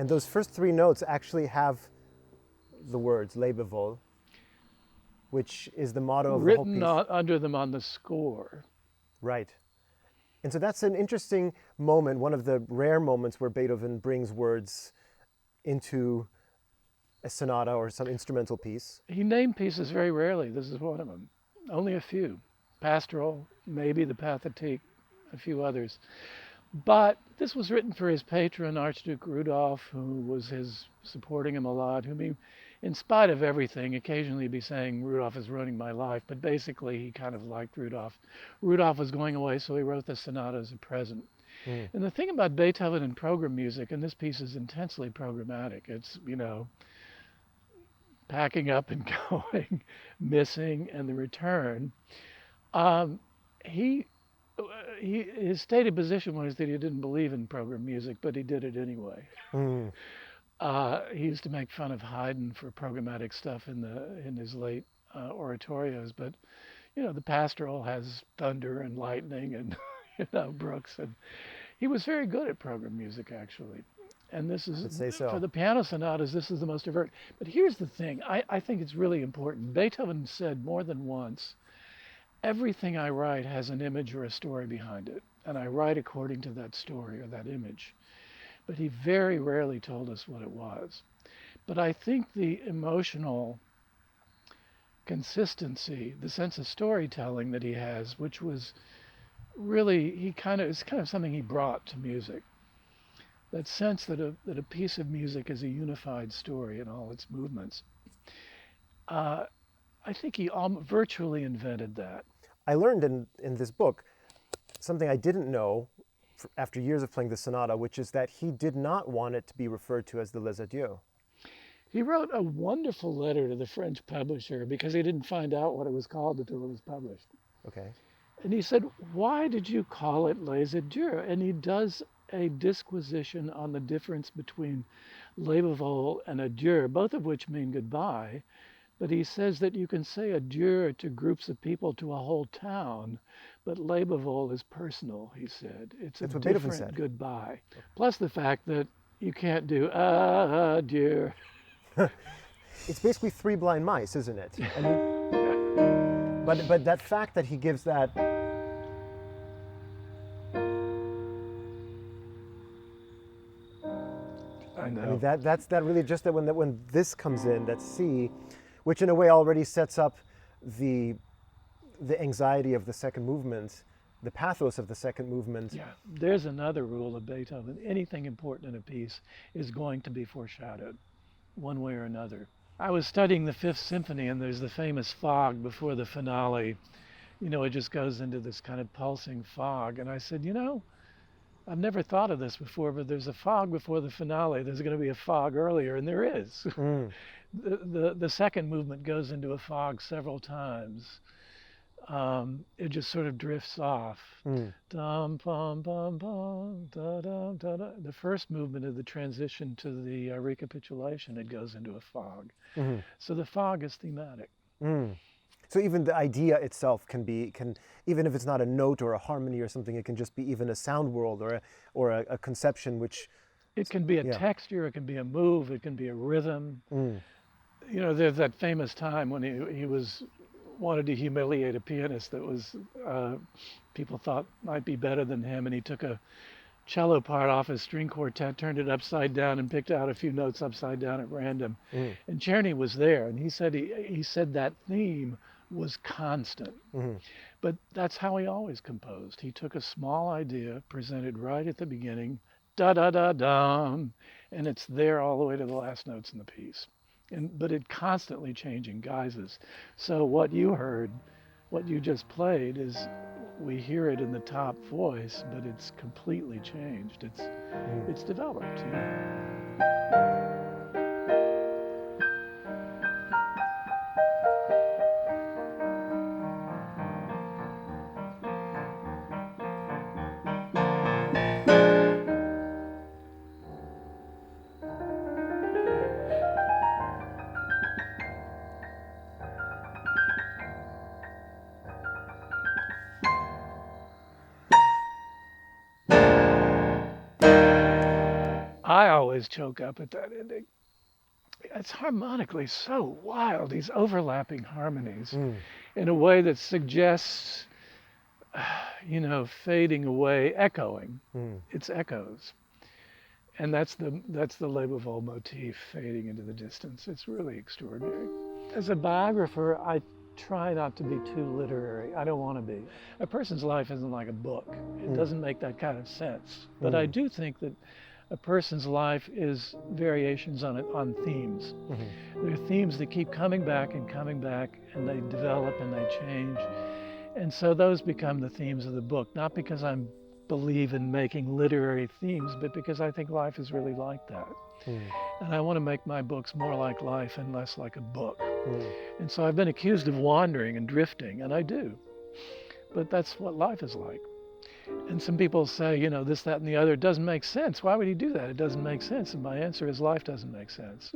And those first three notes actually have the words Lebewohl, which is the motto of the whole piece. Written under them on the score. Right. And so that's an interesting moment, one of the rare moments where Beethoven brings words into a sonata or some instrumental piece. He named pieces very rarely. This is one of them. Only a few. Pastoral, maybe the Pathetique, a few others. But this was written for his patron, Archduke Rudolph, who was supporting him a lot, whom he, in spite of everything, occasionally be saying, Rudolph is ruining my life, but basically he kind of liked Rudolph. Rudolph was going away, so he wrote the sonata as a present. And the thing about Beethoven and program music, and this piece is intensely programmatic, it's, packing up and going, missing, and the return. His stated position was that he didn't believe in program music, but he did it anyway. He used to make fun of Haydn for programmatic stuff in his late oratorios, but the pastoral has thunder and lightning and brooks, and he was very good at program music actually. And this is, I'd say so. For the piano sonatas, this is the most overt. But here's the thing, I think it's really important. Beethoven said more than once, everything I write has an image or a story behind it, and I write according to that story or that image. But he very rarely told us what it was. But I think the emotional consistency, the sense of storytelling that he has, which was really, it's kind of something he brought to music. That sense that a piece of music is a unified story in all its movements. I think he virtually invented that. I learned in this book something I didn't know after years of playing the sonata, which is that he did not want it to be referred to as the Les Adieux. He wrote a wonderful letter to the French publisher because he didn't find out what it was called until it was published. Okay. And he said, why did you call it Les Adieux? And he does a disquisition on the difference between Lebewohl and Adieu, both of which mean goodbye. But he says that you can say adieu to groups of people, to a whole town, but Lebewohl is personal, he said. It's a different goodbye. Plus the fact that you can't do adieu. It's basically Three Blind Mice, isn't it? I mean, but that fact that he gives that. I know. I mean, that's really just that when this comes in, that C, which in a way already sets up the anxiety of the second movement, the pathos of the second movement. Yeah, there's another rule of Beethoven. Anything important in a piece is going to be foreshadowed, one way or another. I was studying the Fifth Symphony, and there's the famous fog before the finale. It just goes into this kind of pulsing fog. And I said, I've never thought of this before, but there's a fog before the finale. There's going to be a fog earlier, and there is. The second movement goes into a fog several times. It just sort of drifts off. Dum, bum, bum, bum, da, da, da, da. The first movement of the transition to the recapitulation, it goes into a fog. So the fog is thematic. So even the idea itself can even if it's not a note or a harmony or something, it can just be even a sound world or a conception which. It can be a texture, it can be a move, it can be a rhythm. There's that famous time when he wanted to humiliate a pianist that was people thought might be better than him, and he took a cello part off his string quartet, turned it upside down, and picked out a few notes upside down at random. And Czerny was there, and he said that theme was constant. But that's how he always composed. He took a small idea, presented right at the beginning, da-da-da-dum, and it's there all the way to the last notes in the piece. But it constantly changing guises. So what you heard, what you just played, is we hear it in the top voice, but it's completely changed. It's developed. I always always choke up at that ending. It's harmonically so wild, these overlapping harmonies, in a way that suggests, fading away, echoing. It's echoes. And that's the Lebewohl motif, fading into the distance. It's really extraordinary. As a biographer, I try not to be too literary. I don't want to be. A person's life isn't like a book. It doesn't make that kind of sense. But I do think that a person's life is variations on themes. There are themes that keep coming back, and they develop and they change. And so those become the themes of the book, not because I believe in making literary themes, but because I think life is really like that. And I want to make my books more like life and less like a book. And so I've been accused of wandering and drifting, and I do. But that's what life is like. And some people say, this, that, and the other, it doesn't make sense. Why would he do that? It doesn't make sense. And my answer is life doesn't make sense.